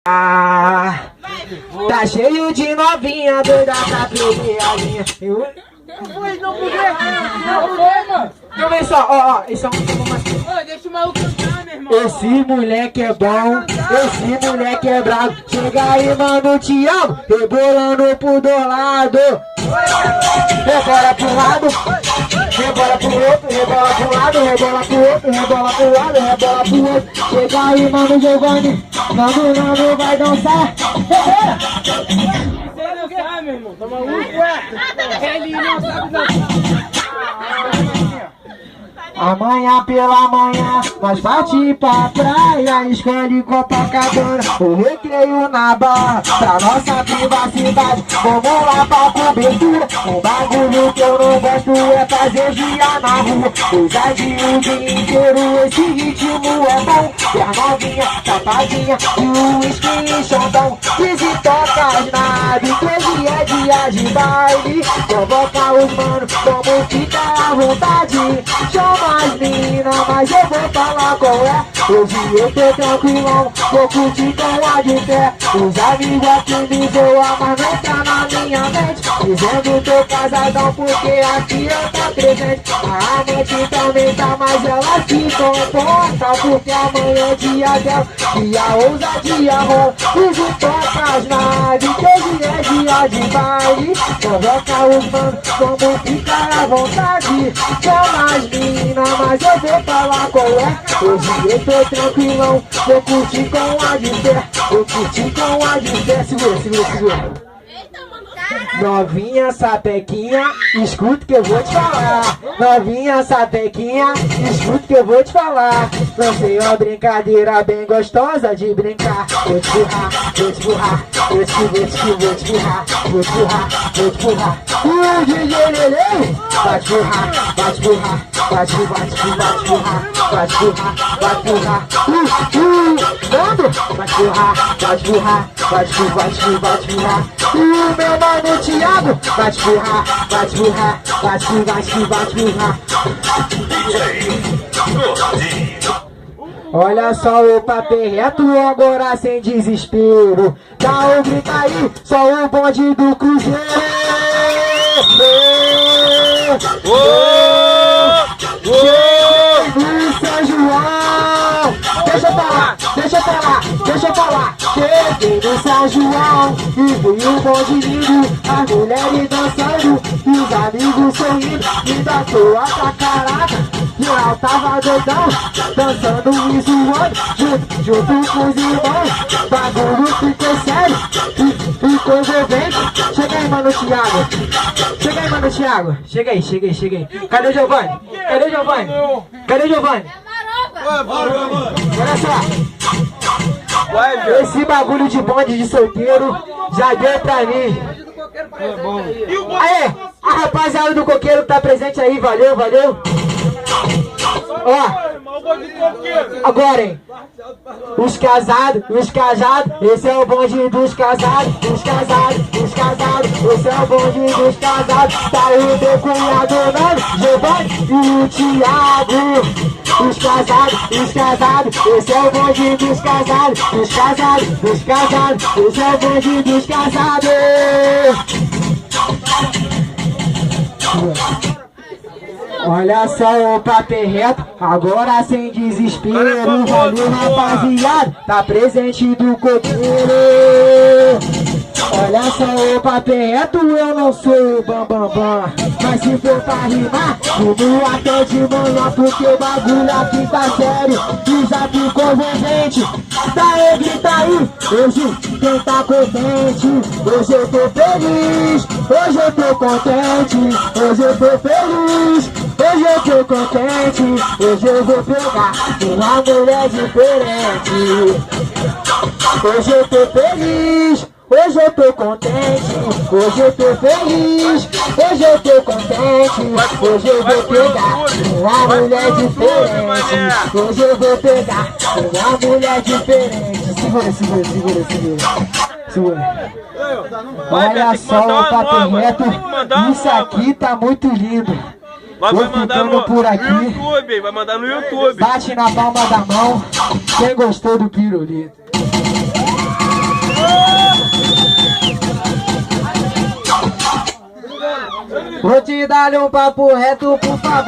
Tá cheio de novinha doida pra perder a linha. Não foi, mano. Deixa eu ver só, ó, esse é um Deixa o maluco cantar, meu irmão. Esse moleque é bom, esse moleque é bravo. Chega aí, mano, te amo, rebolando pro do lado. Rebola pro lado, rebola pro outro, rebola pro lado, rebola pro outro, rebola pro lado, rebola pro outro. Chega aí, mano, Giovanni, não vai dançar. Rebola! Você não sabe, meu irmão, tá maluco, ué? Ele não sabe dançar. Amanhã pela manhã, nós partimos pra praia, escolhe Copacabana, o recreio na barra, pra nossa privacidade, vamos lá pra cobertura. Um bagulho que eu não gosto é fazer dia na rua, ousadia o dia inteiro, esse ritmo é bom. E a novinha, tapadinha, e o skin xandão, 15 tocas na ave, 13 é dia de baile, convoca os manos, vamos ficar à vontade, chama as meninas, mas eu vou falar qual é. Hoje eu tô tranquilão, vou curtir com a de fé. Os amigos aqui me zoam, mas não tá na minha mente, dizendo tô casadão porque aqui eu tô presente. A amante também tá, mas ela se comporta, porque amanhã é dia dela e a ousadia rola. Os tocas na ave, que hoje é dia de baile, convoca os manos, vamos ficar à vontade, chama as meninas, mas eu vou falar qual é. Hoje eu tô tranquilão, vou curtir com a de fé, vou curtir com a de fé. Segura. Novinha sapequinha, escuta que eu vou te falar. Novinha sapequinha, escuta que eu vou te falar. Não sei uma brincadeira bem gostosa de brincar. Vou te empurrar, vou te empurrar, vou te empurrar, vou te empurrar, vou te empurrar. O DJ Lelê vai te empurrar, vai te empurrar, vai te empurrar, vai te empurrar, vai te empurrar, vai te empurrar. Nando, vai te empurrar, vai te empurrar, vai te empurrar, vai te empurrar. O meu mano Thiago vai te empurrar, vai te empurrar, vai te empurrar. Olha só o papo reto agora sem desespero. Dá um grito aí, só o bonde do Cruzeiro. Cheguei no São João. Deixa eu falar. Cheguei no São João e vi um bonde lindo, as mulheres dançando e os amigos sorrindo. E da toa pra caraca, geral tava doidão, dançando e zoando, junto com os irmãos. Bagulho ficou sério, ficou envolvente. Chega aí, mano Thiago. Chega aí. Cadê o Giovanni? Olha só, esse bagulho de bonde de solteiro já deu pra mim. Aê, a rapaziada do coqueiro tá presente aí, valeu. Ó, agora, hein? Os casados, esse é o bonde dos casados, esse é o bonde dos casados. Tá o teu cunhado Nando, Giovanni e o Thiago. Os casados, esse é o bonde dos casados, esse é o bonde dos casados. Olha só o papo reto, agora sem desespero. Valeu, rapaziada, tá presente do coqueiro. Olha só o papo reto, eu não sou o bambambam, mas se for pra rimar, fumo até de manhã, porque o bagulho aqui tá sério e já ficou envolvente. Daí, grita aí, hoje quem tá contente, hoje eu tô feliz, hoje eu tô contente, hoje eu tô feliz, hoje eu tô contente, hoje eu vou pegar uma mulher diferente. Hoje eu tô feliz, hoje eu tô contente, hoje eu tô feliz, hoje eu tô contente, hoje eu vou pegar uma mulher diferente, hoje eu vou pegar uma mulher diferente. Segura. Olha só o papo reto, isso aqui tá muito lindo. Vai mandar no por aqui. YouTube, vai mandar no YouTube. Bate na palma da mão, quem gostou do pirulito. Vou te dar um papo reto, por favor.